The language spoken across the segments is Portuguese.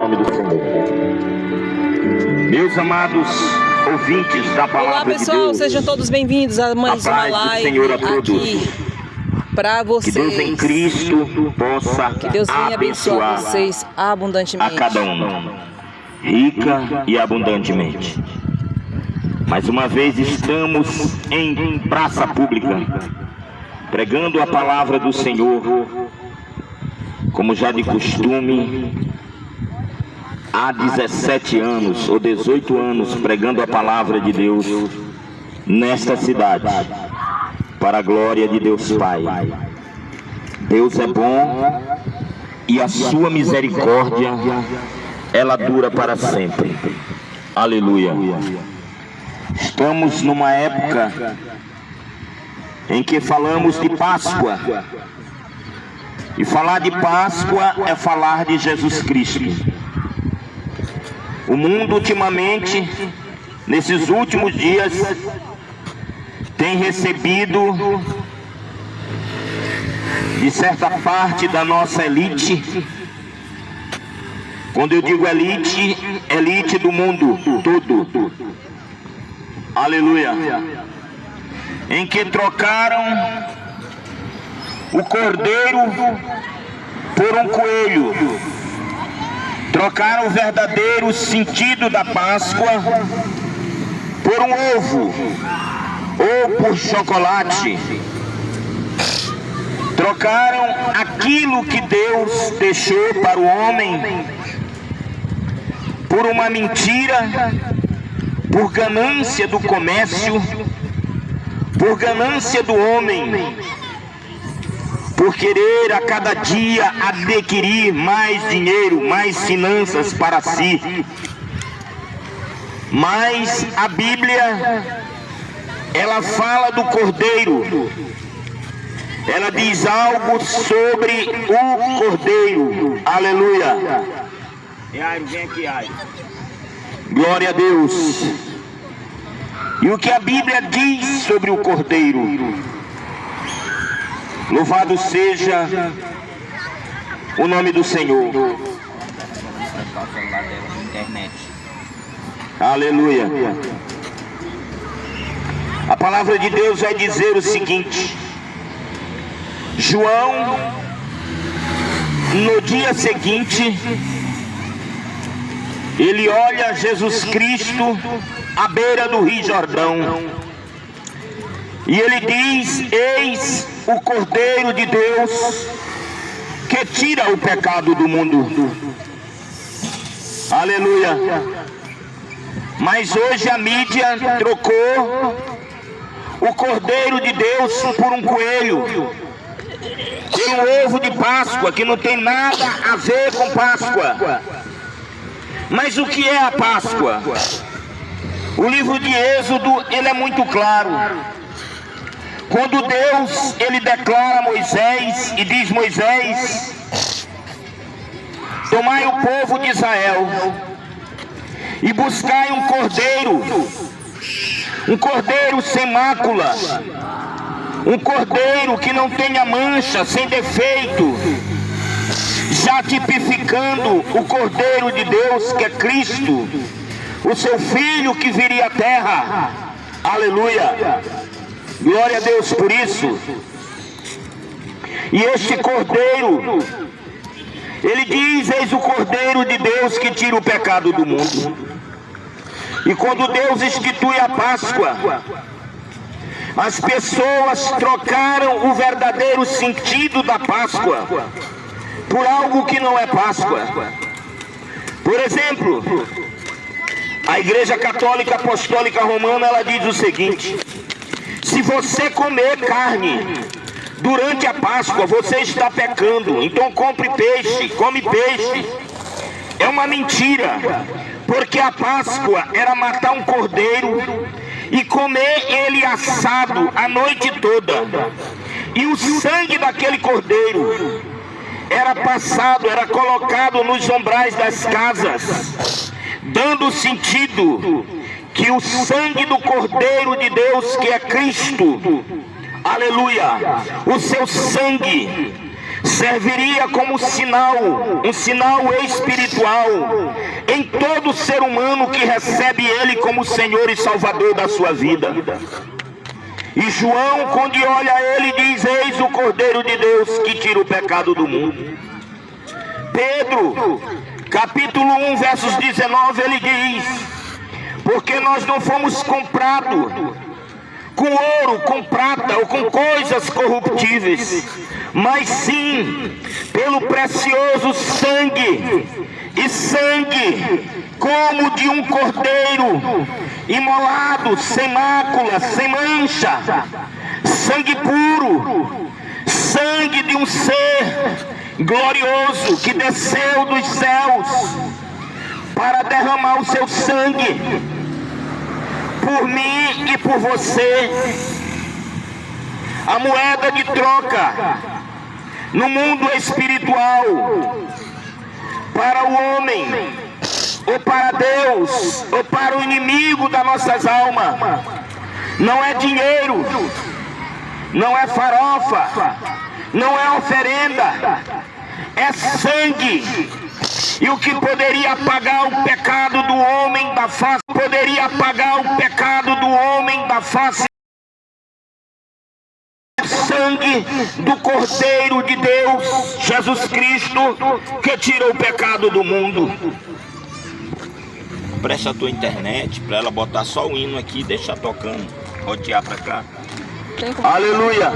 Em nome do Senhor. Meus amados ouvintes da palavra Olá, pessoal, de Deus, sejam todos bem-vindos a mais uma live aqui para vocês. que Deus em Cristo possa Que Deus venha abençoar abençoar vocês abundantemente. a cada um, rica e abundantemente. Mais uma vez estamos em praça pública, pregando a palavra do Senhor, como já de costume, há 17 anos ou 18 anos pregando a palavra de Deus nesta cidade, para a glória de Deus Pai. Deus é bom e a sua misericórdia, ela dura para sempre. Aleluia. Estamos numa época em que falamos de Páscoa. E falar de Páscoa é falar de Jesus Cristo. O mundo ultimamente, nesses últimos dias, tem recebido de certa parte da nossa elite. Quando eu digo elite, elite do mundo todo. Aleluia. Em que trocaram o cordeiro por um coelho. Trocaram o verdadeiro sentido da Páscoa por um ovo ou por chocolate. Trocaram aquilo que Deus deixou para o homem por uma mentira, por ganância do comércio, por ganância do homem, por querer a cada dia adquirir mais dinheiro, mais finanças para si. Mas a Bíblia, ela fala do cordeiro. Ela diz algo sobre o cordeiro. Aleluia. Airo, vem aqui, Airo. Glória a Deus. E o que a Bíblia diz sobre o cordeiro? Louvado seja o nome do Senhor. Aleluia. A palavra de Deus vai dizer o seguinte: João, no dia seguinte, ele olha Jesus Cristo à beira do Rio Jordão, e ele diz: eis o Cordeiro de Deus que tira o pecado do mundo. Aleluia. Mas hoje a mídia trocou o Cordeiro de Deus por um coelho, por um ovo de Páscoa, que não tem nada a ver com Páscoa. Mas o que é a Páscoa? O livro de Êxodo, ele é muito claro. Quando Deus, ele declara a Moisés e diz: Moisés, tomai o povo de Israel e buscai um cordeiro sem mácula, um cordeiro que não tenha mancha, sem defeito, já tipificando o Cordeiro de Deus, que é Cristo, o seu Filho que viria à terra. Aleluia. Glória a Deus por isso. E este Cordeiro, ele diz: eis o Cordeiro de Deus que tira o pecado do mundo. E quando Deus institui a Páscoa, as pessoas trocaram o verdadeiro sentido da Páscoa por algo que não é Páscoa. Por exemplo, a Igreja Católica Apostólica Romana, ela diz o seguinte: se você comer carne durante a Páscoa, você está pecando, então come peixe. É uma mentira, porque a Páscoa era matar um cordeiro e comer ele assado a noite toda, e o sangue daquele cordeiro era passado, era colocado nos umbrais das casas, dando sentido que o sangue do Cordeiro de Deus, que é Cristo, aleluia, o seu sangue serviria como sinal, um sinal espiritual em todo ser humano que recebe Ele como Senhor e Salvador da sua vida. E João, quando olha ele, diz: eis o Cordeiro de Deus que tira o pecado do mundo. Pedro, capítulo 1, versos 19, ele diz: porque nós não fomos comprados com ouro, com prata ou com coisas corruptíveis, mas sim pelo precioso sangue, e sangue como de um cordeiro imolado, sem mácula, sem mancha, sangue puro, sangue de um ser glorioso que desceu dos céus para derramar o seu sangue por mim e por você. A moeda de troca no mundo espiritual para o homem, ou para Deus, ou para o inimigo das nossas almas, não é dinheiro, não é farofa, não é oferenda, é sangue. E o que poderia apagar o pecado do homem da face, poderia apagar o pecado do homem da face, sangue do Cordeiro de Deus, Jesus Cristo, que tira o pecado do mundo. Presta a tua internet para ela botar só o hino aqui e deixar tocando, rotear para cá. Aleluia.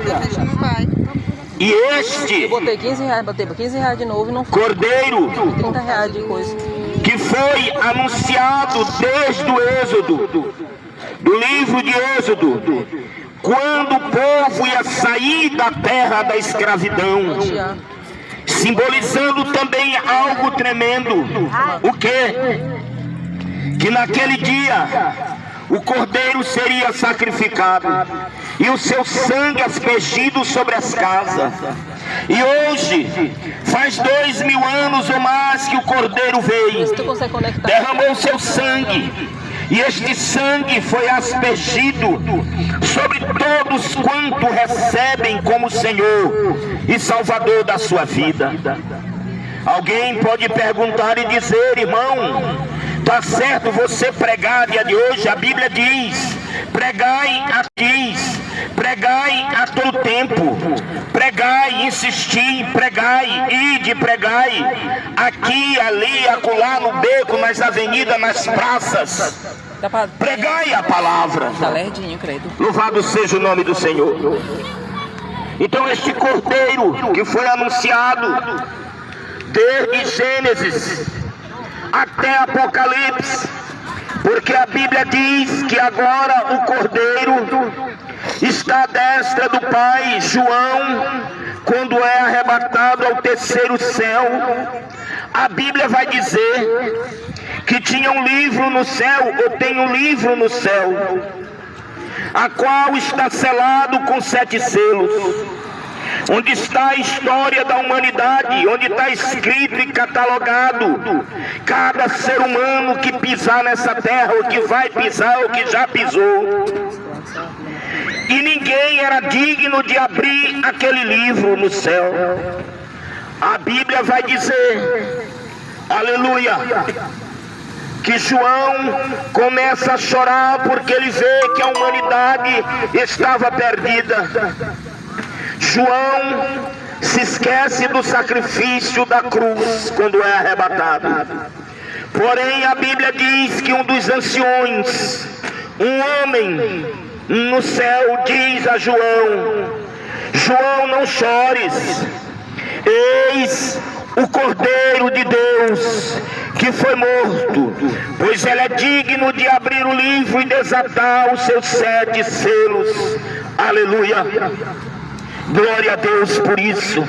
E este, eu botei 15 reais, botei 15 reais de novo e não foi. Cordeiro, 30 reais de coisa, que foi anunciado desde o Êxodo, do livro de Êxodo, quando o povo ia sair da terra da escravidão, simbolizando também algo tremendo. O quê? Que naquele dia o cordeiro seria sacrificado e o seu sangue aspergido sobre as casas. E hoje faz 2000 anos ou mais que o cordeiro veio, derramou seu sangue, e este sangue foi aspergido sobre todos quanto recebem como Senhor e Salvador da sua vida. Alguém pode perguntar e dizer: irmão, tá certo você pregar dia de hoje? A Bíblia diz: pregai a todo tempo, pregai, insistir, pregai, ide, pregai, aqui, ali, acolá, no beco, nas avenidas, nas praças, pregai a palavra. Tá lerdinho, credo. Louvado seja o nome do Senhor. Então este cordeiro que foi anunciado desde Gênesis até Apocalipse, porque a Bíblia diz que agora o Cordeiro está à destra do Pai. João, quando é arrebatado ao terceiro céu, a Bíblia vai dizer que tinha um livro no céu, ou tem um livro no céu, a qual está selado com 7 selos, onde está a história da humanidade, onde está escrito e catalogado cada ser humano que pisar nessa terra, ou que vai pisar, ou que já pisou. E ninguém era digno de abrir aquele livro no céu. A Bíblia vai dizer, aleluia, que João começa a chorar porque ele vê que a humanidade estava perdida. João se esquece do sacrifício da cruz quando é arrebatado. Porém, a Bíblia diz que um dos anciões, um homem no céu, diz a João: João, não chores, eis o Cordeiro de Deus que foi morto, pois ele é digno de abrir o livro e desatar os seus 7 selos. Aleluia. Glória a Deus por isso.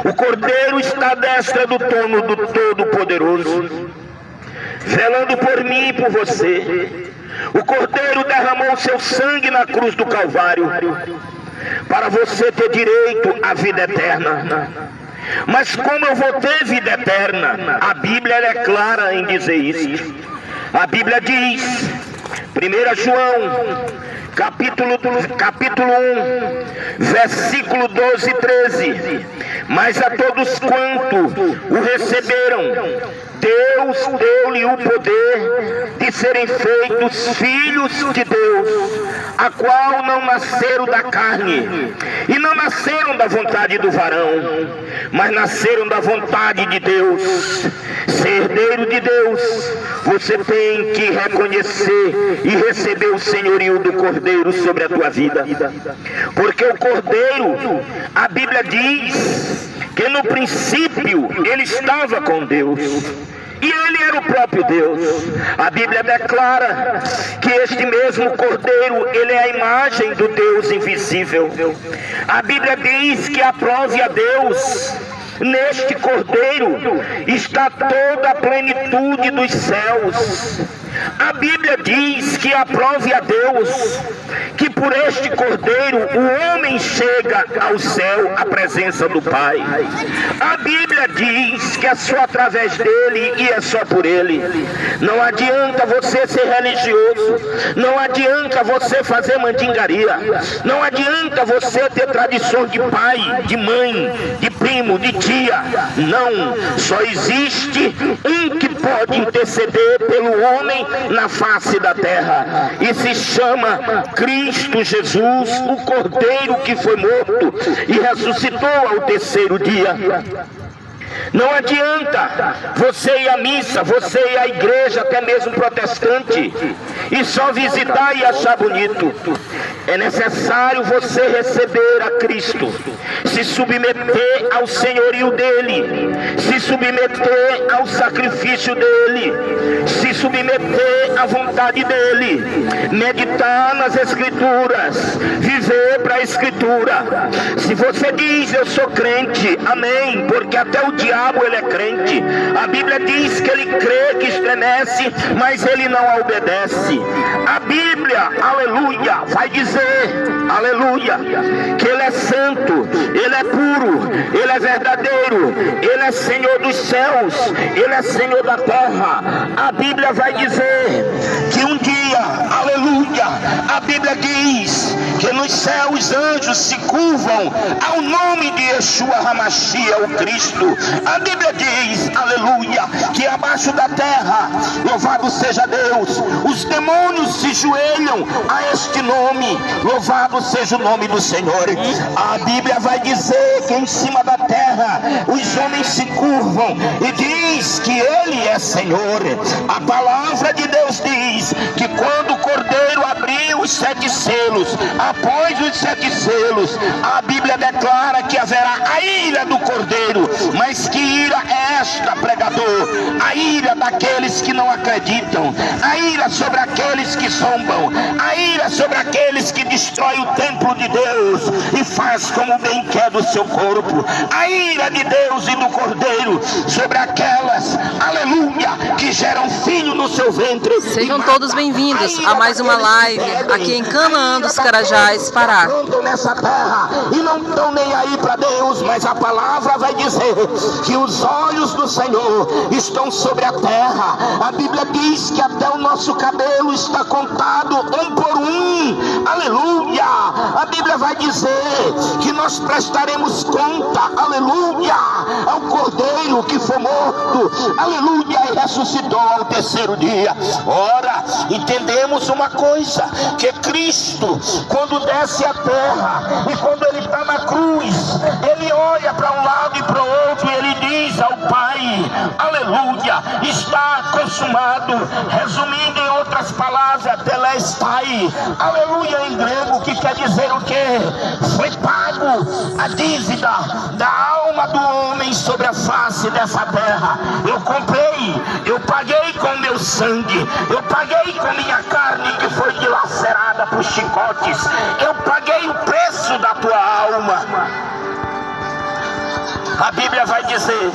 O Cordeiro está à destra do trono do Todo-Poderoso, velando por mim e por você. O Cordeiro derramou seu sangue na cruz do Calvário para você ter direito à vida eterna. Mas como eu vou ter vida eterna? A Bíblia é clara em dizer isso. A Bíblia diz, 1 João capítulo 1, versículo 12 e 13. Mas a todos quanto o receberam, Deus deu-lhe o poder de serem feitos filhos de Deus, a qual não nasceram da carne, e não nasceram da vontade do varão, mas nasceram da vontade de Deus. Ser herdeiro de Deus, você tem que reconhecer e receber o senhorio do Cordeiro sobre a tua vida. Porque o Cordeiro, a Bíblia diz que no princípio ele estava com Deus. E ele era o próprio Deus. A Bíblia declara que este mesmo Cordeiro, ele é a imagem do Deus invisível. A Bíblia diz que aprove a Deus. Neste Cordeiro está toda a plenitude dos céus. A Bíblia diz que aprove a Deus que por este Cordeiro o homem chega ao céu, à presença do Pai. A Bíblia diz que é só através dele e é só por ele. Não adianta você ser religioso, não adianta você fazer mandingaria, não adianta você ter tradições de pai, de mãe, de primo, de tia. Não, só existe um que pode interceder pelo homem na face da terra, e se chama Cristo Jesus, o Cordeiro que foi morto e ressuscitou ao terceiro dia. Não adianta você ir à missa, você ir à igreja, até mesmo protestante, e só visitar e achar bonito. É necessário você receber a Cristo, se submeter ao senhorio dele, se submeter ao sacrifício dele, se submeter à vontade dele, meditar nas Escrituras, viver para a Escritura. Se você diz eu sou crente, amém, porque até o diabo ele é crente. A Bíblia diz que ele crê, que estremece, mas ele não a obedece. A Bíblia, aleluia, vai dizer, aleluia, que ele é santo, ele é puro, ele é verdadeiro, ele é Senhor dos céus, ele é Senhor da terra. A Bíblia vai dizer que um dia, aleluia, a Bíblia diz que nos céus os anjos se curvam ao nome de Yeshua HaMashiach, o Cristo. A Bíblia diz, aleluia, que abaixo da terra, louvado seja Deus, os demônios se joelham a este nome, louvado seja o nome do Senhor. A Bíblia vai dizer que em cima da terra os homens se curvam e diz que Ele é Senhor. A palavra de Deus diz que quando o Cordeiro abriu os 7 selos, após os 7 selos, a Bíblia declara que haverá a ira do Cordeiro. Mas que ira é esta, pregador? A ira daqueles que não acreditam, a ira sobre aqueles que zombam, a ira sobre aqueles que destroem o templo de Deus e faz como bem quer do seu corpo. A ira de Deus e do Cordeiro sobre aquelas, aleluia, que geram filho no seu ventre. Sejam todos bem-vindos a mais uma live aqui em Canaã dos Carajás, Pará. Andam nessa terra e não estão nem aí para Deus, mas a palavra vai dizer que os olhos do Senhor estão sobre a terra. A Bíblia diz que até o nosso cabelo está contado um por um, aleluia. A Bíblia vai dizer que nós prestaremos conta, aleluia, ao Cordeiro que foi morto, aleluia, e ressuscitou ao terceiro dia. Ora, entendemos uma coisa, que Cristo, quando desce a terra e quando ele está na cruz, ele olha para um lado e para o outro e ele diz ao Pai, aleluia, está consumado. Resumindo em outras palavras, telestai, aleluia, em grego, que quer dizer o quê? Foi pago a dívida da alma do homem sobre a face dessa terra. Eu comprei, eu paguei com meu sangue, eu paguei com minha carne que foi dilacerada por chicotes, eu paguei o preço da tua alma. A Bíblia vai dizer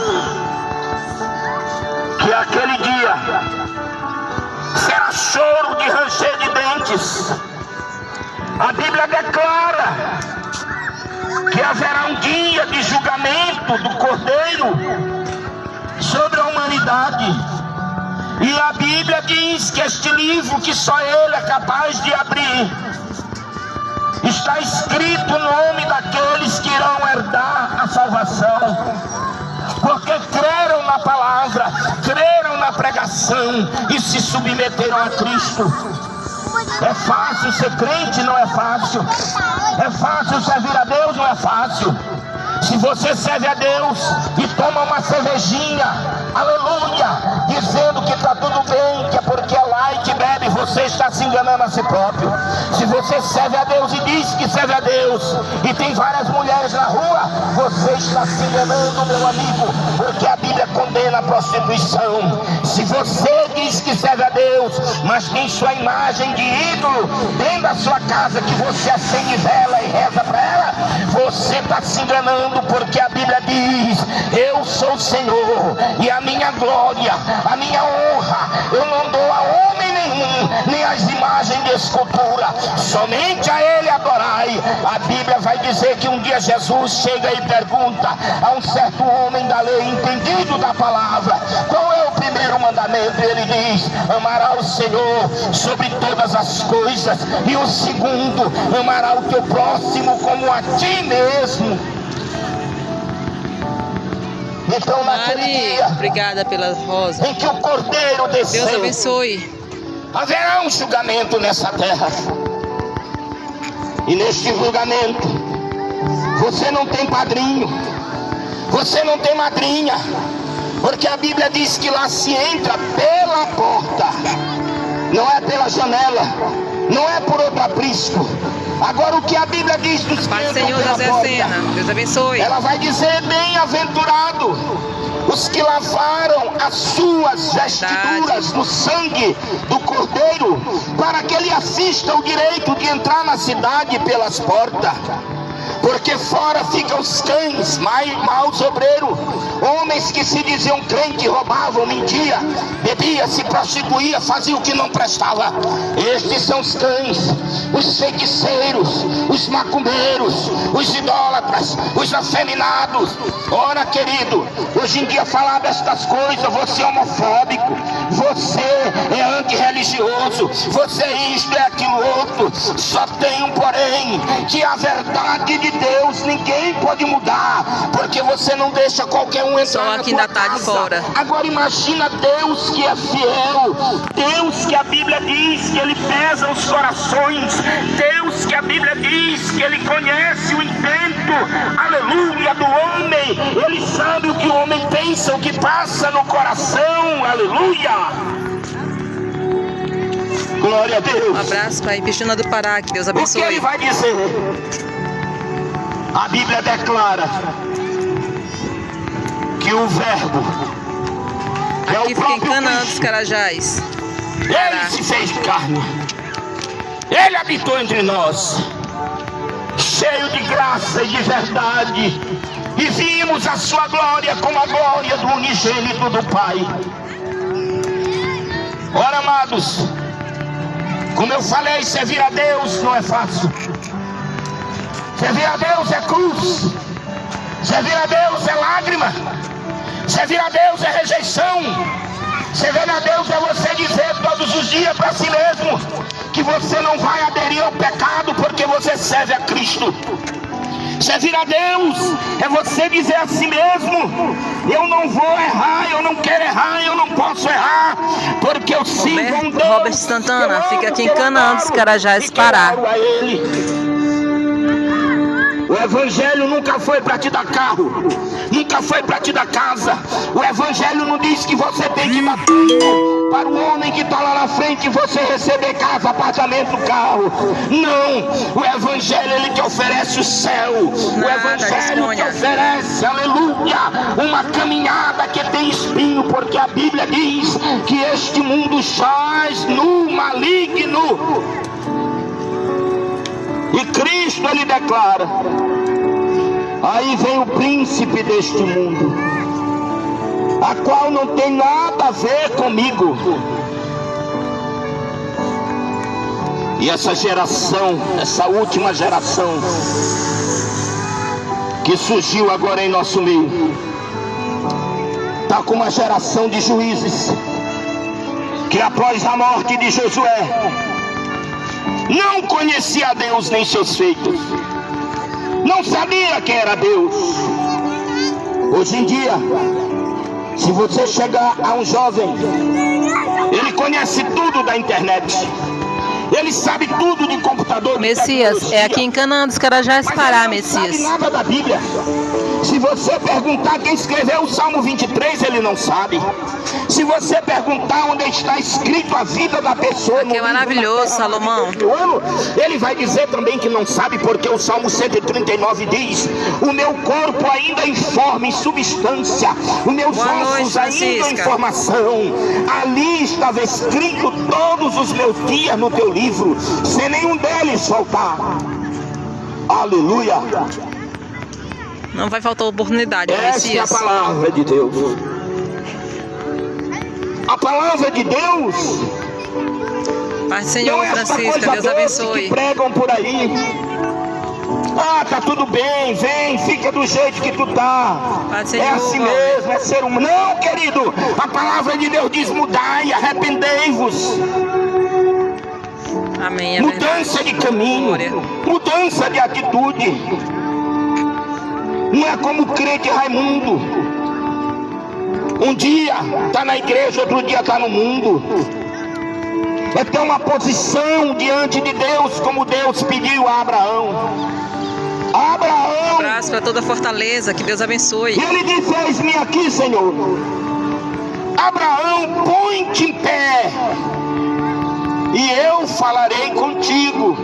que aquele dia será choro de ranger de dentes. A Bíblia declara que haverá um dia de julgamento do Cordeiro sobre a humanidade. E a Bíblia diz que este livro, que só Ele é capaz de abrir, está escrito o nome daqueles que irão herdar a salvação, porque creram na palavra, creram na pregação e se submeteram a Cristo. É fácil ser crente? Não é fácil. É fácil servir a Deus? Não é fácil. Se você serve a Deus e toma uma cervejinha, aleluia, dizendo que está tudo bem, que é porque é light e bebe, você está se enganando a si próprio. Se você serve a Deus e diz que serve a Deus e tem várias mulheres na rua, você está se enganando, meu amigo, porque a Bíblia condena a prostituição. Se você diz que serve a Deus, mas tem sua imagem de ídolo dentro da sua casa, que você acende vela e reza para ela, você está se enganando, porque a Bíblia diz: eu sou o Senhor e a minha glória, a minha honra, eu não dou a homem nenhum, nem as imagens de escultura, somente a Ele adorai. A Bíblia vai dizer que um dia Jesus chega e pergunta a um certo homem da lei, entendido da palavra, qual é o primeiro mandamento? E ele diz: amará o Senhor sobre todas as coisas, e o segundo, amará o teu próximo como a ti mesmo. Então naquele dia, obrigada pela rosa, em que o Cordeiro desceu, Deus abençoe, haverá um julgamento nessa terra. E neste julgamento, você não tem padrinho, você não tem madrinha, porque a Bíblia diz que lá se entra pela porta, não é pela janela, não é por outro aprisco. Agora, o que a Bíblia diz dos que entram Senhor pela José porta, Sena, Deus abençoe. Ela vai dizer: bem-aventurado os que lavaram as suas vestiduras no sangue do Cordeiro, para que ele assista o direito de entrar na cidade pelas portas. Porque fora ficam os cães, maus obreiros, homens que se diziam crente, roubavam, mentia, bebia, se prostituía, fazia o que não prestava. Estes são os cães, os feiticeiros, os macumbeiros, os idólatras, os afeminados. Ora, querido, hoje em dia falar destas coisas, você é homofóbico, você é antirreligioso, você é isto, é aquilo outro. Só tem um porém, que a verdade de Deus ninguém pode mudar, porque você não deixa qualquer um entrar na tua casa. Fora. Agora imagina Deus que é fiel, Deus que a Bíblia diz que Ele pesa os corações, Deus que a Bíblia diz que Ele conhece o intento, aleluia, do homem. Ele sabe o que o homem pensa, o que passa no coração, aleluia. Glória a Deus. Um abraço para a Ipixuna do Pará, que Deus abençoe. O que Ele vai dizer? A Bíblia declara que o Verbo, que aqui é o fica em próprio Canaã Cristo, dos Carajás, Ele se fez carne, Ele habitou entre nós, cheio de graça e de verdade, e vimos a sua glória como a glória do unigênito do Pai. Ora, amados, como eu falei, servir a Deus não é fácil. Servir a Deus é cruz, servir a Deus é lágrima, servir a Deus é rejeição, servir a Deus é você dizer todos os dias para si mesmo que você não vai aderir ao pecado porque você serve a Cristo. Servir a Deus é você dizer a si mesmo: eu não vou errar, eu não quero errar, eu não posso errar, porque eu sirvo um Deus. Robert Santana, fica aqui em Canaã dos Carajás, Pará. O Evangelho nunca foi para te dar carro, nunca foi para te dar casa. O Evangelho não diz que você tem que dar tudo para o homem que está lá na frente e você receber casa, apartamento, carro. Não, o Evangelho ele te oferece o céu. O Evangelho te oferece, aleluia, uma caminhada que tem espinho, porque a Bíblia diz que este mundo jaz no maligno. E Cristo ele declara: aí vem o príncipe deste mundo, a qual não tem nada a ver comigo. E essa geração, essa última geração que surgiu agora em nosso meio, está com uma geração de juízes que após a morte de Josué não conhecia Deus nem seus feitos, não sabia quem era Deus. Hoje em dia, se você chegar a um jovem, ele conhece tudo da internet, ele sabe tudo de computador. Messias, é aqui em Canaã dos Carajás, Pará, Messias. Não sabe nada da Bíblia. Se você perguntar quem escreveu o Salmo 23, ele não sabe. Se você perguntar onde está escrito a vida da pessoa, aqui é maravilhoso, Salomão. Ele vai dizer também que não sabe, porque o Salmo 139 diz: o meu corpo ainda informa em substância, os meus ossos ainda em formação. Ali estava escrito todos os meus dias no teu livro, sem nenhum deles faltar. Aleluia. Não vai faltar oportunidade, Messias. Esta é a palavra de Deus. A palavra de Deus. Pai Senhor, Francisca, Deus abençoe. Que pregam por aí. Ah, tá tudo bem, vem, fica do jeito que tu tá. É assim mesmo, é ser humano. Não, querido, a palavra de Deus diz: mudai, arrependei-vos. Amém. Mudança de caminho, mudança de atitude. Não é como crente Raimundo. Um dia está na igreja, outro dia está no mundo. É ter uma posição diante de Deus, como Deus pediu a Abraão. Abraão, um abraço para toda a Fortaleza, que Deus abençoe. Ele disse: eis-me aqui, Senhor. Abraão, põe-te em pé, e eu falarei contigo.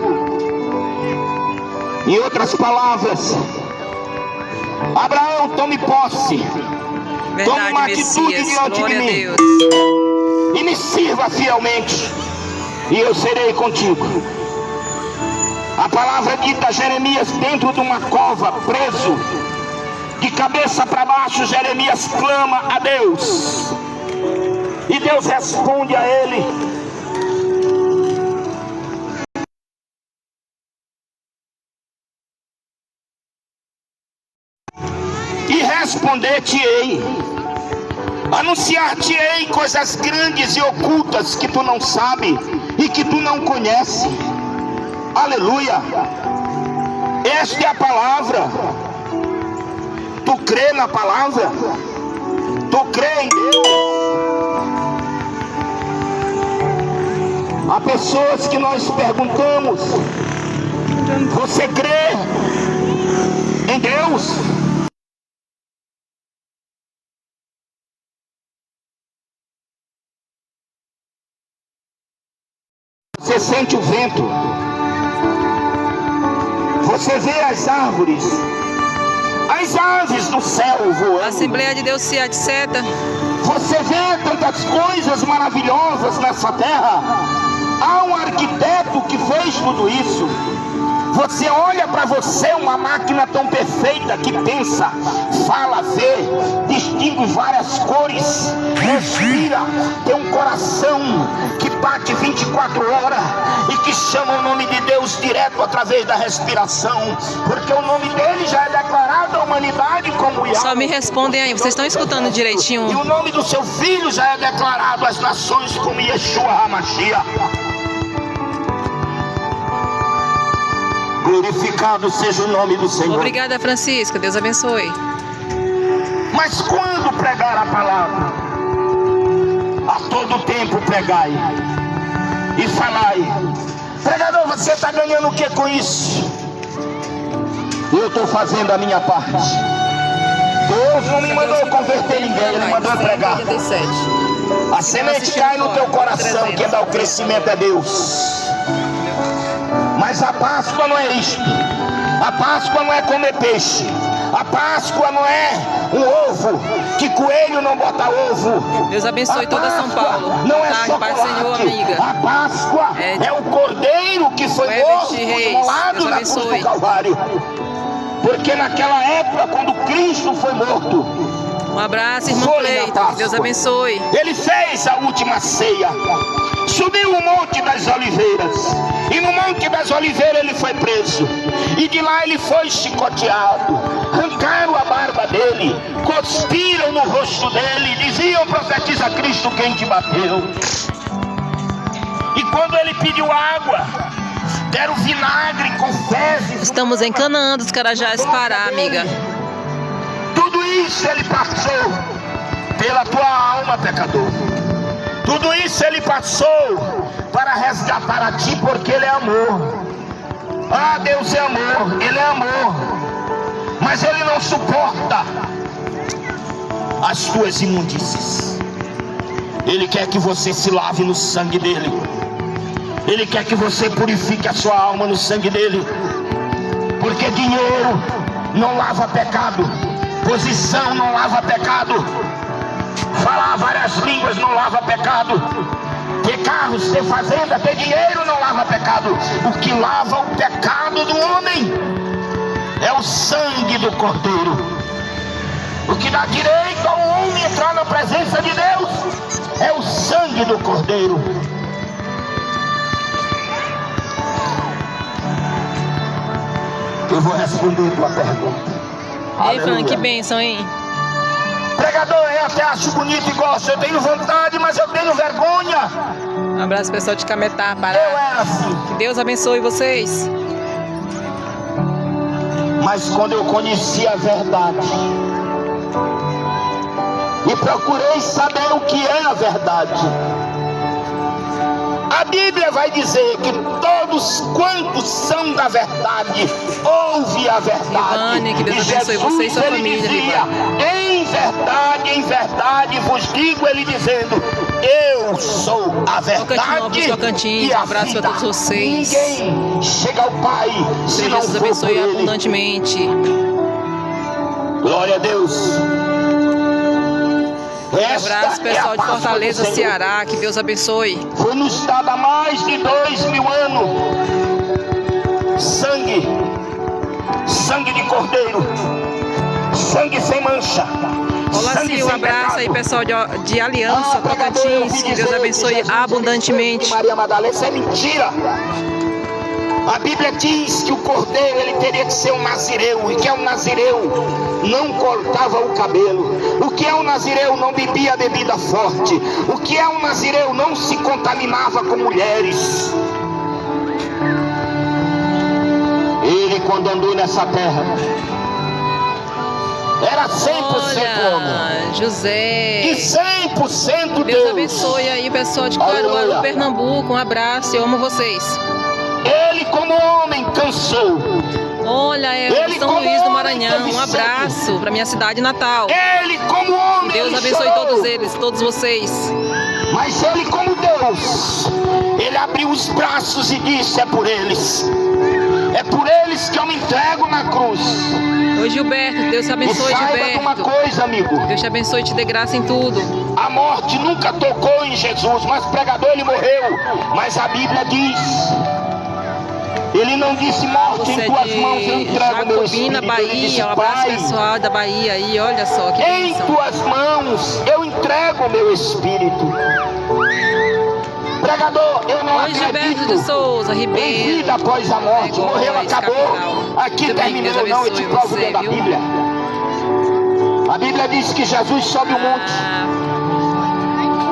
Em outras palavras, Abraão, tome posse. Verdade, tome uma atitude Messias, diante de mim, e me sirva fielmente, e eu serei contigo. A palavra dita a Jeremias dentro de uma cova, preso, de cabeça para baixo. Jeremias clama a Deus, e Deus responde a ele: e responder-te-ei, anunciar-te-ei coisas grandes e ocultas que tu não sabe e que tu não conhece. Aleluia. Esta é a palavra. Tu crê na palavra? Tu crê em Deus? Há pessoas que nós perguntamos: você crê em Deus? Você sente o vento, você vê as árvores, as aves do céu voando. A Assembleia de Deus, etc. Você vê tantas coisas maravilhosas nessa terra. Há um arquiteto que fez tudo isso. Você olha para você, uma máquina tão perfeita que pensa, fala, vê, distingue várias cores, respira, tem um coração que bate 24 horas e que chama o nome de Deus direto através da respiração, porque o nome dele já é declarado à humanidade como Yahweh. Só me respondem aí, vocês estão escutando direitinho? E o nome do seu filho já é declarado às nações como Yeshua HaMashiach. Glorificado seja o nome do Senhor. Obrigada, Francisca, Deus abençoe. Mas quando pregar a palavra, a todo tempo pregai e falai. Pregador, você está ganhando o que com isso? Eu estou fazendo a minha parte. Deus não me mandou converter ninguém, Ele me mandou pregar. A semente cai no teu coração, quem dá o crescimento é Deus. Mas a Páscoa não é isto. A Páscoa não é comer peixe. A Páscoa não é um ovo, que coelho não bota ovo. Deus abençoe toda São Paulo. Não é Pai do Senhor, amiga. A Páscoa é o cordeiro que foi morto imolado na cruz do Calvário. Porque naquela época, quando Cristo foi morto, um abraço, irmão Cleiton, Deus abençoe. Ele fez a última ceia, subiu o Monte das Oliveiras, e no Monte das Oliveiras ele foi preso, e de lá ele foi chicoteado, arrancaram a barba dele, cuspiram no rosto dele, diziam: profetiza Cristo quem te bateu. E quando ele pediu água, Quero vinagre com fezes. Estamos em Canaã dos Carajás, Pará, amiga. Tudo isso ele passou pela tua alma, pecador. Tudo isso ele passou para resgatar a ti, porque ele é amor. Ah, Deus é amor, ele é amor. Mas ele não suporta as tuas imundícies. Ele quer que você se lave no sangue dele. Ele quer que você purifique a sua alma no sangue dele. Porque dinheiro não lava pecado. Posição não lava pecado. Falar várias línguas não lava pecado. Ter carros, ter fazenda, ter dinheiro não lava pecado. O que lava o pecado do homem é o sangue do Cordeiro. O que dá direito ao homem entrar na presença de Deus é o sangue do Cordeiro. Eu vou responder tua pergunta. Ei, Fran, que bênção, hein? Pregador, eu até acho bonito e gosto. Eu tenho vontade, mas eu tenho vergonha. Um abraço, pessoal de Cametá, Pará. Eu era assim. Que Deus abençoe vocês. Mas quando eu conheci a verdade e procurei saber o que é a verdade, a Bíblia vai dizer que todos quantos são da verdade, ouve a verdade. Ivane, que Deus e abençoe Jesus, você e sua ele família, dizia, em verdade vos digo, ele dizendo, eu sou a verdade e a um abraço vida. para todos vocês. Ninguém chega ao Pai se não Jesus for por abençoe ele. abundantemente. Glória a Deus. Um abraço, pessoal de Fortaleza, Ceará. Que Deus abençoe. Foi nos dado há mais de 2000 anos sangue de cordeiro, sangue sem mancha. Olá, sim, um abraço aí, pessoal de Aliança, Tocantins. Que Deus abençoe abundantemente. Maria Madalena, isso é mentira. A Bíblia diz que o cordeiro ele teria que ser um nazireu. E que é um nazireu? Não cortava o cabelo. O que é um nazireu? Não bebia bebida forte. O que é um nazireu? Não se contaminava com mulheres. Ele, quando andou nessa terra, era 100% homem. José. E 100% Deus. Deus abençoe aí, pessoal de Caruaru, Pernambuco. Um abraço, eu amo vocês. Ele como homem cansou. Olha, São Luís do Maranhão, um abraço para minha cidade natal. Ele como homem, Deus abençoe todos eles, todos vocês. Mas ele como Deus, ele abriu os braços e disse, é por eles. É por eles que eu me entrego na cruz. Oi, Gilberto, Deus te abençoe, e saiba de uma Gilberto. coisa, amigo. Deus te abençoe e te dê graça em tudo. A morte nunca tocou em Jesus, mas o pregador ele morreu. Mas a Bíblia diz... Ele não disse morte em tuas mãos, eu entrego meu espírito. Bahia, ele disse, um abraço Pai, pessoal da Bahia aí, olha só que em bênção. tuas mãos eu entrego meu espírito. Pregador, eu não Oi, Gilberto acredito de Souza, em Ribeiro. vida após a morte. Morreu, acabou. Capital. Aqui Tudo bem, terminou, Deus não, eu te abençoe provo você, dentro da viu? Bíblia. A Bíblia diz que Jesus sobe o monte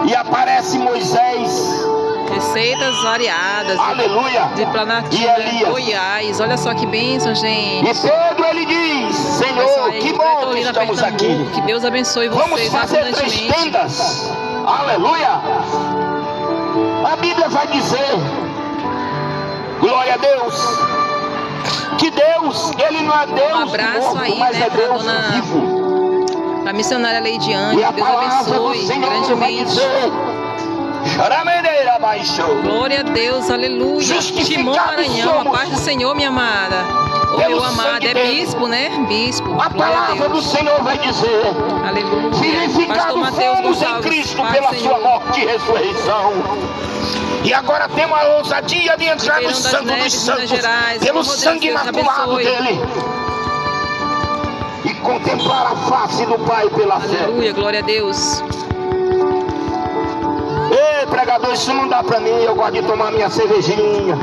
e aparece Moisés. Receitas variadas. Aleluia. De E Planatina, Elias. Goiás. Olha só que bênção, gente. E Pedro ele diz, Senhor, que bom que estamos aqui. Que Deus abençoe Vamos vocês fazer 3 abundantemente. tendas. Aleluia. A Bíblia vai dizer, glória a Deus, que Deus, ele não é Deus Um abraço morto, aí, mas né, é pra Deus dona- vivo. Para a missionária Leidiane, E a que Deus palavra do abençoe Senhor vai grandemente. dizer, Chorameneira baixou. Glória a Deus, aleluia. Justificados Timão Maranhão, a somos. paz do Senhor, minha amada. Ô Pelo meu amado, sangue é dele. bispo, né? Bispo. A Glória a palavra do Deus. Senhor vai dizer, Aleluia. Pastor vivificados Mateus fomos em Gonçalves, Cristo Pai pela do sua Senhor. morte e ressurreição. E agora temos a ousadia de entrar no Ribeirão das Santo dos Neves, Santos, Minas Gerais. pelo Ô, Deus, sangue Deus imaculado abençoe. dele. E contemplar a face do Pai pela fé. Aleluia, glória a Deus. Ei, pregador, isso não dá pra mim. Eu gosto de tomar minha cervejinha.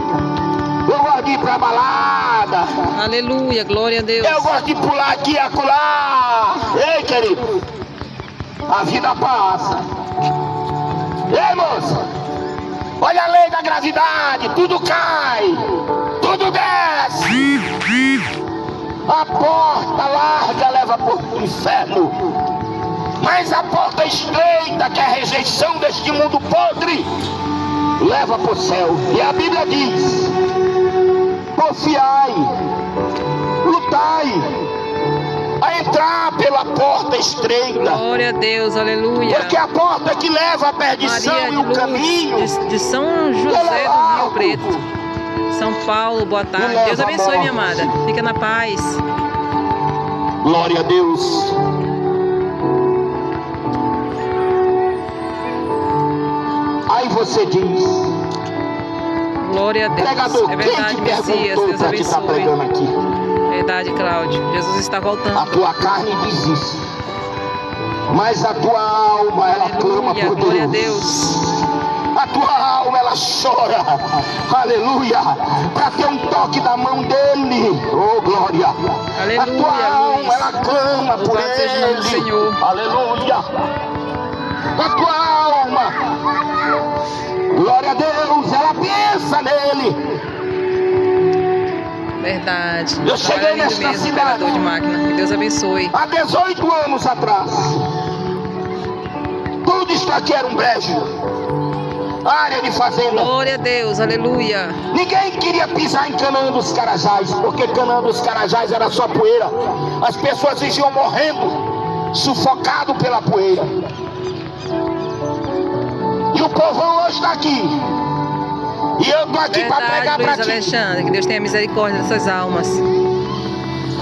Eu gosto de ir pra balada. Aleluia, glória a Deus. Eu gosto de pular aqui e acolá. Ei, querido, a vida passa. Ei, moça, olha a lei da gravidade. Tudo cai, tudo desce. A porta larga leva para o inferno, mas a porta estreita, que é a rejeição deste mundo podre, leva para o céu. E a Bíblia diz: porfiai, lutai a entrar pela porta estreita. Glória a Deus, aleluia. Porque a porta que leva à perdição Maria e o caminho de São José do Rio Preto, São Paulo, boa tarde. Deus abençoe, minha amada. Fica na paz. Glória a Deus. Aí você diz: glória a Deus. pregador, É verdade, quem te Messias. perguntou Deus para te estar abençoe. pregando aqui? Verdade, Cláudio. Jesus está voltando. A tua carne diz isso, mas a tua alma, ela clama por Deus. Glória a Deus. A tua alma, ela chora, aleluia, para ter um toque da mão dele. Oh, glória. Aleluia, a tua alma, Luiz. ela clama por Louvado seja o nome do ele. Senhor. Aleluia. A tua alma, glória a Deus, ela pensa nele. Verdade. Eu cheguei nesta mesmo, cidade. operador de máquina. Que Deus abençoe. Há 18 anos atrás, tudo isso aqui era um brejo, área de fazenda. Glória a Deus, aleluia. Ninguém queria pisar em Canaã dos Carajás, porque Canaã dos Carajás era só poeira. As pessoas iam morrendo, sufocado pela poeira. E o povão hoje está aqui. E eu estou aqui para pregar para Luiz ti. Alexandre, que Deus tenha misericórdia dessas almas.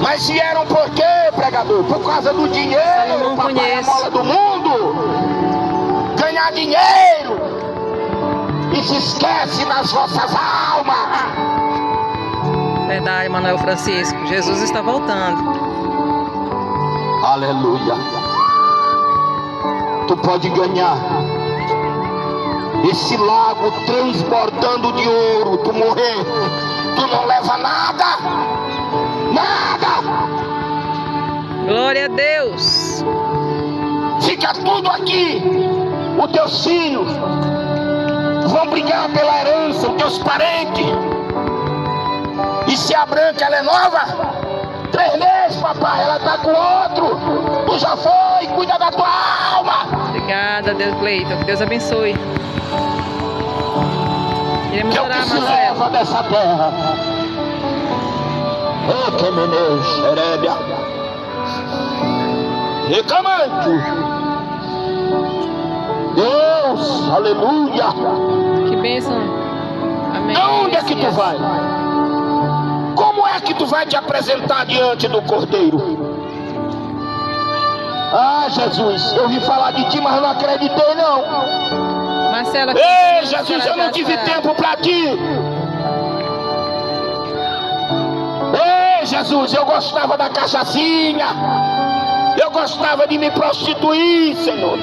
Mas vieram por quê, pregador? Por causa do dinheiro, não papai, conheço. a mola do mundo. Ganhar dinheiro. E se esquece das vossas almas. Verdade, Manuel Francisco. Jesus está voltando. Aleluia. Tu pode ganhar esse lago transbordando de ouro. Tu morrer, tu não leva nada. Nada. Glória a Deus. Fica tudo aqui. Os teus filhos vão brigar pela herança, os teus parentes. E se a branca ela é nova, 3 meses, papai, ela tá com outro. Tu já foi, cuida da tua alma. Obrigada, Deus Cleiton. Que Deus abençoe. Iremos Que é o orar, que se Marcelo. leva dessa terra. Ô, que meneu, xerébia. Recamante. Deus, aleluia. Que bênção. Amém. Aonde é que tu Messias. vai? Como é que tu vai te apresentar diante do Cordeiro? Ah, Jesus, eu ouvi falar de ti, mas não acreditei não. Marcelo, aqui Ei, Jesus, eu não tive tempo para ti. Ei, Jesus, eu gostava da cachaçinha. Eu gostava de me prostituir, Senhor.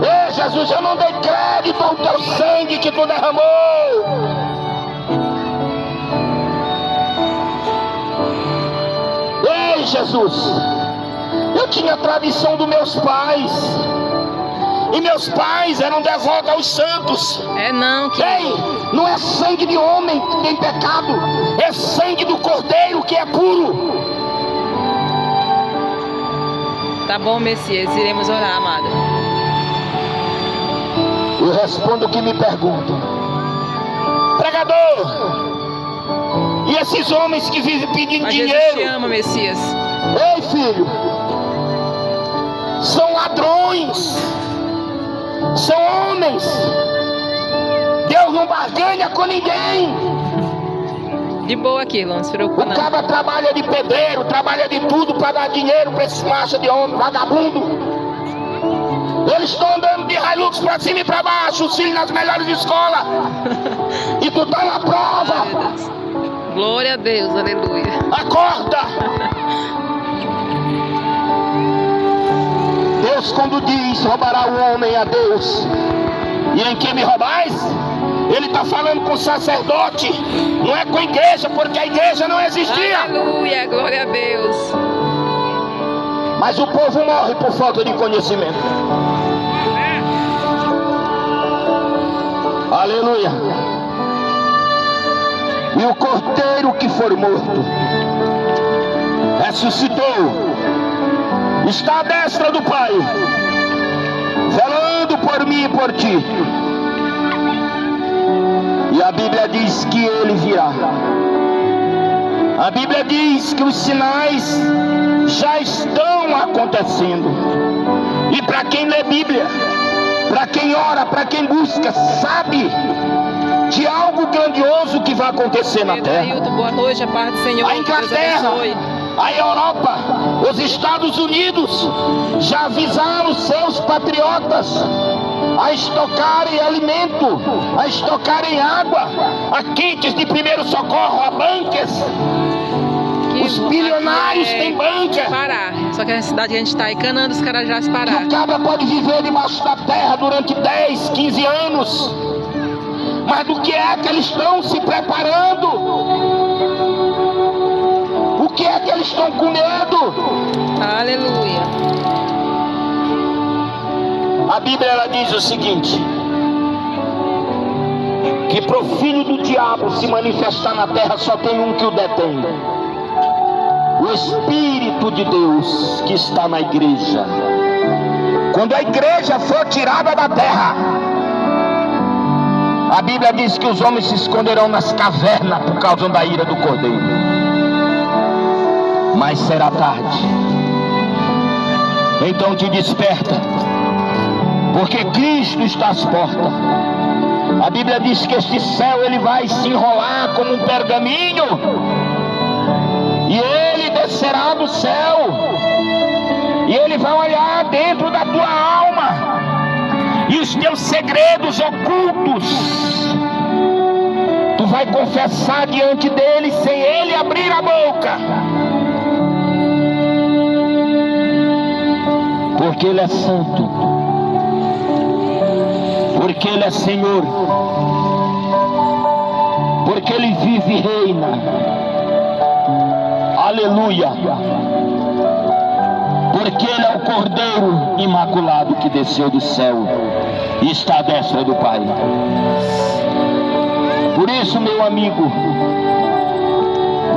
Ei, Jesus, eu não dei crédito ao teu sangue que tu derramou. Ei, Jesus, eu tinha a tradição dos meus pais. E meus pais eram devotos aos santos. É não, que Ei, não é sangue de homem que tem pecado, é sangue do Cordeiro que é puro. tá bom, Messias, iremos orar, amada. Eu respondo o que me perguntam. Pregador, e esses homens que vivem pedindo Mas dinheiro? Jesus te ama, Messias. Ei, filho, são ladrões, são homens. Deus não barganha com ninguém. De boa aqui, não se preocupa O não. cara trabalha de pedreiro, trabalha de tudo para dar dinheiro para esses machos de homem, vagabundo. Eles estão andando de Hilux para cima e para baixo, sim, nas melhores escolas. E tu tá na prova. Glória a Deus, aleluia. Acorda. Deus quando diz, roubará o homem a Deus. E em quem me roubais? Ele está falando com o sacerdote, não é com a igreja, porque a igreja não existia. Aleluia, glória a Deus. Mas o povo morre por falta de conhecimento. Aleluia. cordeiro que for morto ressuscitou, está à destra do Pai, velando por mim e por ti. E a Bíblia diz que ele virá. A Bíblia diz que os sinais já estão acontecendo. E para quem lê Bíblia, para quem ora, para quem busca, sabe de algo grandioso que vai acontecer na terra. Ailton, boa noite, a paz do Senhor. A Inglaterra, a Europa, os Estados Unidos já avisaram seus patriotas a estocarem alimento, a estocarem água, a kits de primeiro socorro, a bunkers. Os bilionários têm bunker. Parar. Só que a cidade que a gente está aí, Canaã dos Carajás, parar. O cabra pode viver debaixo da terra durante 10, 15 anos. Mas do que é que eles estão se preparando? O que é que eles estão com medo? Aleluia. A Bíblia ela diz o seguinte: que pro filho do diabo se manifestar na terra só tem um que o detém: o Espírito de Deus que está na igreja. Quando a igreja for tirada da terra, a Bíblia diz que os homens se esconderão nas cavernas por causa da ira do Cordeiro. Mas será tarde. Então te desperta, porque Cristo está às portas. A Bíblia diz que este céu ele vai se enrolar como um pergaminho, e ele descerá do céu, e ele vai olhar dentro da tua alma, e os teus segredos ocultos tu vai confessar diante dele sem ele abrir a boca, porque ele é santo, porque ele é Senhor, porque ele vive e reina. Aleluia. Porque ele é o Cordeiro imaculado que desceu do céu e está à destra do Pai. Por isso, meu amigo,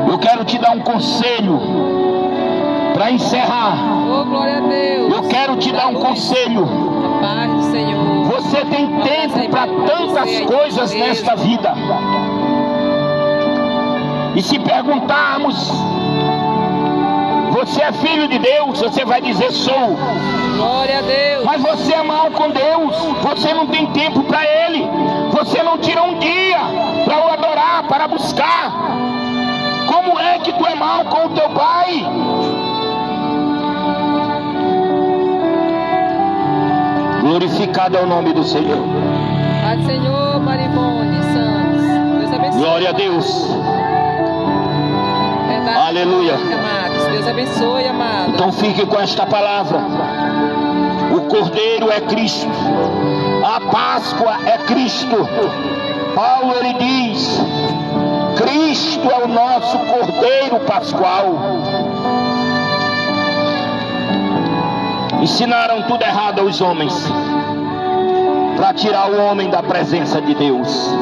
eu quero te dar um conselho para encerrar. Oh, glória a Deus. Eu quero te dar um conselho. A paz do Senhor. Você tem tempo para tantas coisas nesta vida. E se perguntarmos, você é filho de Deus? Você vai dizer, sou. Glória a Deus. Mas você é mal com Deus. Você não tem tempo para Ele. Você não tira um dia para o adorar, para buscar. Como é que tu é mal com o teu pai? Glorificado é o nome do Senhor. Pai do Senhor, Marivone Santos. Deus abençoe. Glória a Deus. Verdade, Aleluia. Amados. Deus abençoe, amado. Então fique com esta palavra. O Cordeiro é Cristo. A Páscoa é Cristo. Paulo ele diz: Cristo é o nosso Cordeiro Pascual. Ensinaram tudo errado aos homens para tirar o homem da presença de Deus.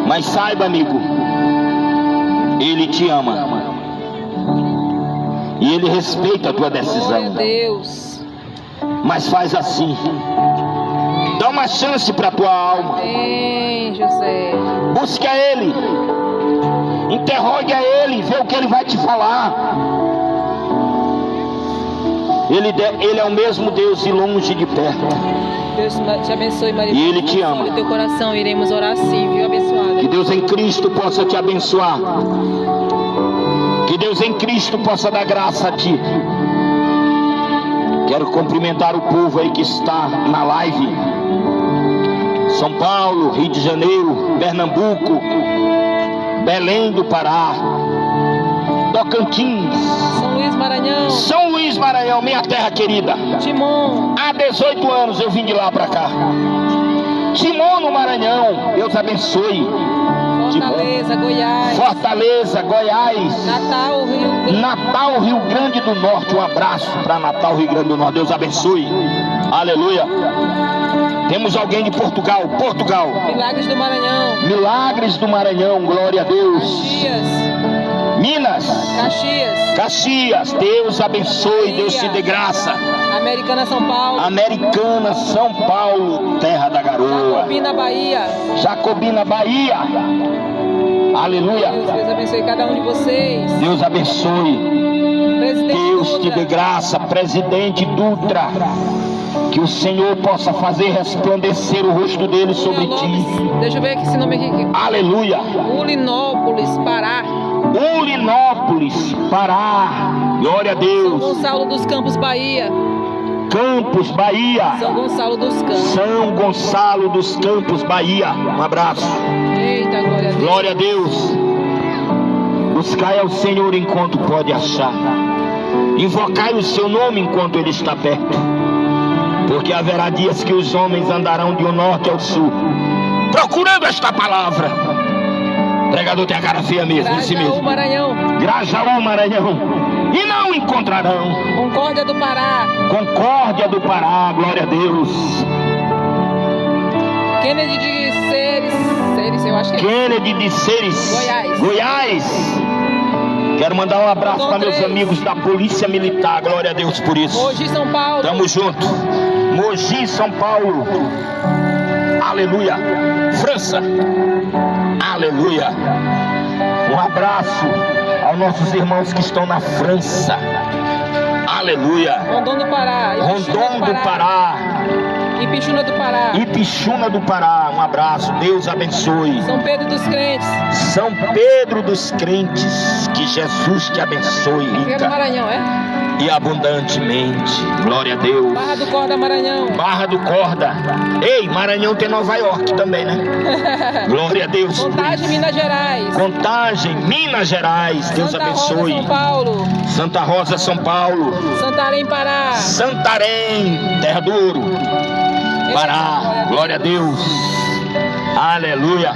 Mas saiba, amigo, Ele te ama e Ele respeita a tua decisão. Glória a Deus. Mas faz assim, dá uma chance para a tua alma. Amém, José. Busque a Ele, interrogue a Ele, vê o que Ele vai te falar. Ele é o mesmo Deus de longe e de perto. Deus te abençoe, Maria. E Ele te ama. No teu coração iremos orar assim, viu, abençoada. Que Deus em Cristo possa te abençoar. Que Deus em Cristo possa dar graça a ti. Quero cumprimentar o povo aí que está na live. São Paulo, Rio de Janeiro, Pernambuco, Belém do Pará, Tocantins, São Luís Maranhão, São Luís Maranhão, minha terra querida. Timon. Há 18 anos eu vim de lá para cá. Timon no Maranhão, Deus abençoe. Fortaleza, Goiás. Fortaleza, Goiás. Natal, Rio Grande. Natal, Rio Grande do Norte. Um abraço para Natal, Rio Grande do Norte. Deus abençoe. Aleluia. Temos alguém de Portugal. Portugal. Milagres do Maranhão. Milagres do Maranhão. Glória a Deus. Caxias. Minas. Caxias. Caxias. Deus abençoe. Deus te dê graça. Americana, São Paulo. Americana, São Paulo. Terra da garoa. Jacobina, Bahia. Jacobina, Bahia. Aleluia. Deus abençoe cada um de vocês. Deus abençoe. Presidente Deus Dutra. te dê graça. Presidente Dutra. Que o Senhor possa fazer resplandecer o rosto dele sobre ti. Deixa eu ver aqui esse nome aqui. Aleluia. Ulinópolis, Pará. Ulinópolis, Pará. Glória a São Deus. Gonçalo dos Campos, Bahia. Campos, Bahia. São Gonçalo dos Campos. São Gonçalo dos Campos, Bahia. Um abraço. Eita, glória a Deus. Glória a Deus. Buscai ao Senhor enquanto pode achar. Invocai o seu nome enquanto ele está perto. Porque haverá dias que os homens andarão de um norte ao sul, procurando esta palavra. O pregador tem a cara feia mesmo, em si Grajaú, mesmo. Maranhão. Grajaú, Maranhão. E não encontrarão. Concórdia do Pará. Concórdia do Pará, glória a Deus. Kennedy de Ceres, eu acho que é. Kennedy de Ceres, Goiás. Goiás. Quero mandar um abraço Rondon para meus 3. amigos da Polícia Militar, glória a Deus por isso. Mogi, São Paulo. Tamo junto. Mogi, São Paulo. Aleluia. França. Aleluia. Um abraço aos nossos irmãos que estão na França. Aleluia. Rondon do Pará. Rondon do Pará. Ipixuna do Pará. Ipixuna do Pará. Um abraço. Deus abençoe. São Pedro dos Crentes. São Pedro dos Crentes. Que Jesus te abençoe Aqui é do rica Maranhão, é? e abundantemente. Glória a Deus. Barra do Corda, Maranhão. Barra do Corda. Ei, Maranhão tem Nova York também, né? Glória a Deus. Contagem, Minas Gerais. Contagem, Minas Gerais. Deus Santa abençoe. Rosa, São Paulo. Santa Rosa, São Paulo. Santarém, Pará. Santarém, Terra do Ouro. Pará. Glória a Deus. Aleluia.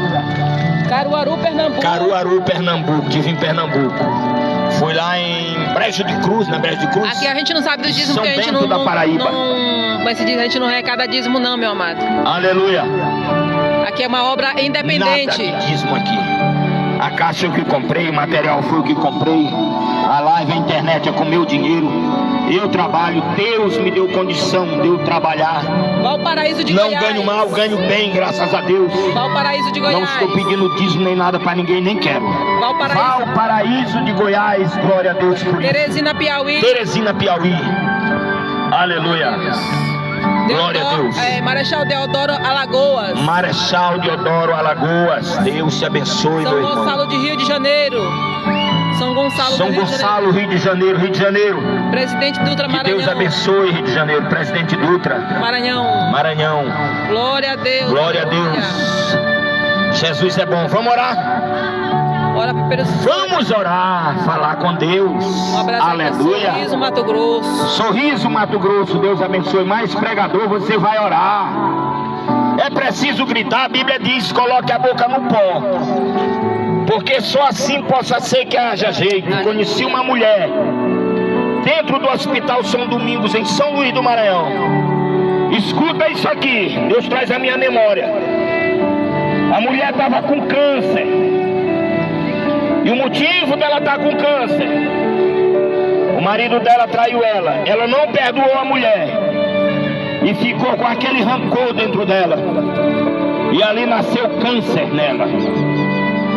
Caruaru, Pernambuco. Caruaru, Pernambuco. Estive em Pernambuco. Fui lá em Brejo de Cruz, na Brejo de Cruz. Aqui a gente não sabe dos dízimos São porque a gente Bento não... da Paraíba. Mas se diz, a gente não arrecada dízimo não, meu amado. Aleluia. Aqui é uma obra independente. Nada de dízimo aqui. A caixa eu que comprei, o material foi o que comprei. A live, a internet é com meu dinheiro. Eu trabalho, Deus me deu condição de eu trabalhar. Valparaíso de Não Goiás. ganho mal, ganho bem, graças a Deus. Valparaíso de Não Goiás. estou pedindo dízimo nem nada para ninguém, nem quero. Valparaíso de Goiás, glória a Deus por isso. Teresina, Piauí. Teresina, Piauí. Aleluia. Glória a Deus. Marechal Deodoro, Alagoas. Marechal Deodoro, Alagoas. Deus te abençoe, São meu irmão. Gonçalo de Rio de Janeiro. São Gonçalo, São do Rio de Gonçalo, Rio de Janeiro, Rio de Janeiro. Presidente Dutra, Que Maranhão. Deus abençoe, Rio de Janeiro. Presidente Dutra. Maranhão. Maranhão. Glória a Deus. Glória a Deus. Jesus é bom. Vamos orar? Ora pelos... Vamos orar, falar com Deus. Um abraço aqui, Aleluia. Sorriso, Mato Grosso. Sorriso, Mato Grosso. Deus abençoe. Mais pregador, você vai orar. É preciso gritar. A Bíblia diz: coloque a boca no pó, porque só assim possa ser que haja jeito. Conheci uma mulher dentro do Hospital São Domingos, em São Luís do Maranhão. Escuta isso aqui, Deus traz a minha memória. A mulher estava com câncer, e o motivo dela estar com câncer, o marido dela traiu ela. Ela não perdoou a mulher e ficou com aquele rancor dentro dela, e ali nasceu câncer nela.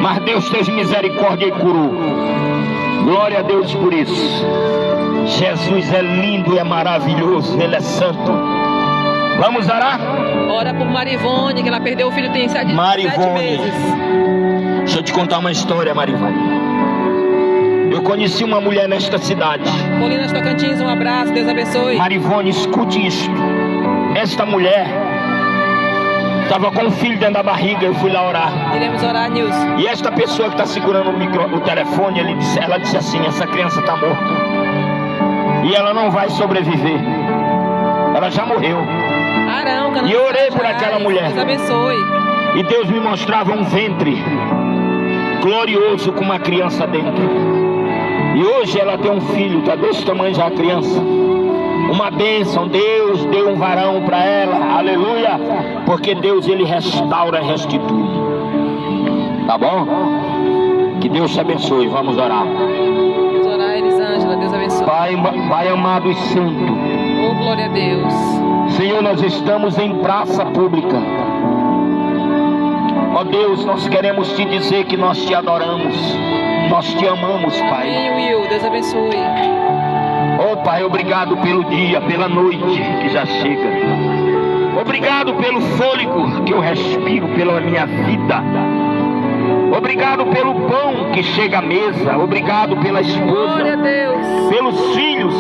Mas Deus teve misericórdia e curou. Glória a Deus por isso. Jesus é lindo e é maravilhoso. Ele é santo. Vamos orar? Ora por Marivone, que ela perdeu o filho tem 7 meses. Deixa eu te contar uma história, Marivone. Eu conheci uma mulher nesta cidade. Colinas Tocantins, um abraço, Deus abençoe. Marivone, escute isto. Esta mulher estava com um filho dentro da barriga. Eu fui lá orar. Iremos orar, Nilson. E esta pessoa que está segurando o telefone, ela disse assim: essa criança está morta e ela não vai sobreviver. Ela já morreu. Arão, E eu orei por aquela mulher. Deus abençoe. E Deus me mostrava um ventre glorioso com uma criança dentro. E hoje ela tem um filho, está desse tamanho já a criança. uma bênção. Deus deu um varão para ela, aleluia, porque Deus, ele restaura e restitui. Tá bom? Que Deus te abençoe. Vamos orar. Vamos orar, Elisângela. Deus abençoe. Pai amado e santo, Oh, glória a Deus. Senhor, nós estamos em praça pública. Ó Deus, nós queremos te dizer que nós te adoramos, nós te amamos, Pai. Amém, Will. Deus abençoe. Ó Pai, obrigado pelo dia, pela noite que já chega. Obrigado pelo fôlego que eu respiro, pela minha vida. Obrigado pelo pão que chega à mesa. Obrigado pela esposa, Glória a Deus. pelos filhos.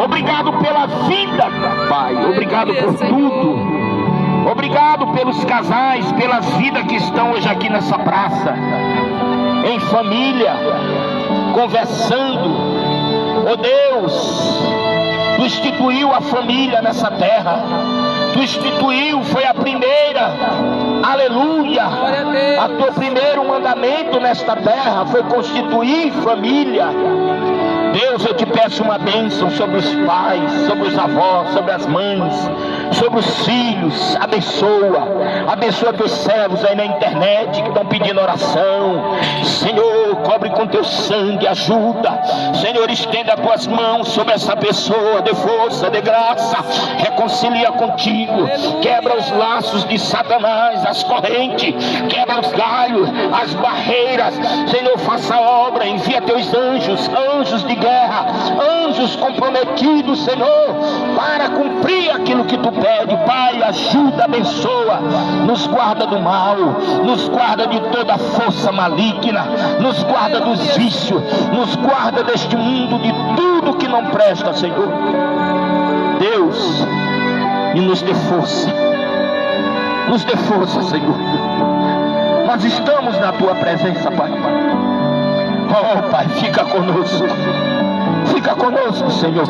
Obrigado pela vida, Pai. Obrigado por tudo. Obrigado pelos casais, pelas vidas que estão hoje aqui nessa praça, em família, conversando. Oh Deus, Tu instituiu a família nessa terra. Tu instituiu, foi a primeira, aleluia. Glória a Deus. A Teu primeiro mandamento nesta terra foi constituir família. Deus, eu te peço uma bênção sobre os pais, sobre os avós, sobre as mães, sobre os filhos. Abençoa teus servos aí na internet que estão pedindo oração. Senhor, cobre com teu sangue, ajuda. Senhor, estenda as tuas mãos sobre essa pessoa, dê força, dê graça, reconcilia contigo, quebra os laços de Satanás, as correntes, quebra os galhos, as barreiras. Senhor, faça a obra, envia teus anjos, anjos de guerra, anjos comprometidos, Senhor, para cumprir aquilo que tu pede. Pai, ajuda, abençoa, nos guarda do mal, nos guarda de toda força maligna, nos guarda dos vícios, nos guarda deste mundo, de tudo que não presta, Senhor. Deus, e nos dê força, Senhor. Nós estamos na tua presença, Pai. Oh, Pai, fica conosco, Senhor.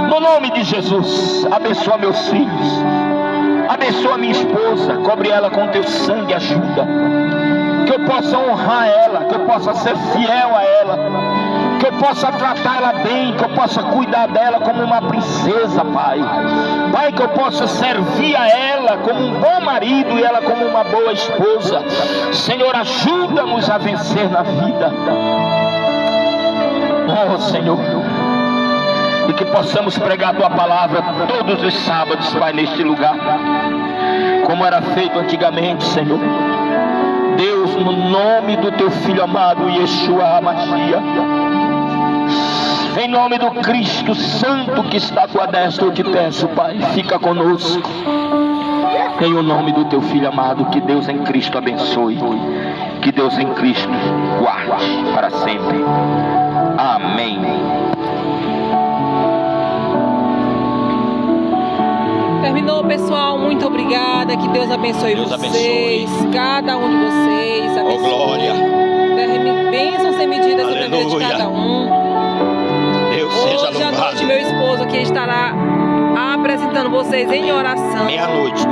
No nome de Jesus, abençoa meus filhos, abençoa minha esposa, cobre ela com teu sangue, ajuda, que eu possa honrar ela, que eu possa ser fiel a ela, que eu possa tratá-la bem, que eu possa cuidar dela como uma princesa, Pai. Pai, que eu possa servir a ela como um bom marido e ela como uma boa esposa. Senhor, ajuda-nos a vencer na vida. Oh, Senhor, e que possamos pregar a Tua palavra todos os sábados, Pai, neste lugar, como era feito antigamente, Senhor. Deus, no nome do Teu Filho amado, Yeshua HaMashiach, em nome do Cristo Santo que está à Tua destra, eu te peço, Pai, fica conosco. Em o nome do Teu Filho amado, que Deus em Cristo abençoe, que Deus em Cristo guarde para sempre. Amém. Terminou, pessoal. Muito obrigada. Que Deus abençoe vocês, cada um de vocês. Oh, glória. Bênção sem medida sobre a vida de cada um. Deus seja Hoje à louvado. noite, meu esposo aqui estará apresentando vocês em oração. Meia-noite,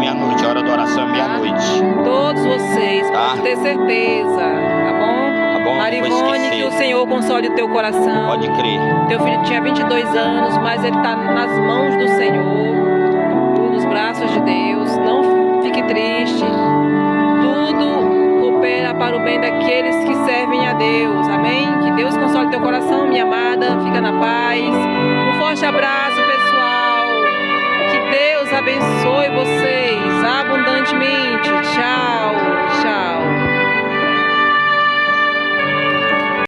a hora da oração é meia-noite. Todos vocês, Tá. pode ter certeza, tá bom? Tá bom, não vou Marivone, esquecer. que o Senhor console o teu coração. Pode crer. Teu filho tinha 22 anos, mas ele está nas mãos do Senhor, nos braços de Deus. Não fique triste. Tudo coopera para o bem daqueles que servem a Deus. Amém? Que Deus console teu coração, minha amada. Fica na paz. Um forte abraço, pessoal. Que Deus abençoe vocês abundantemente. Tchau.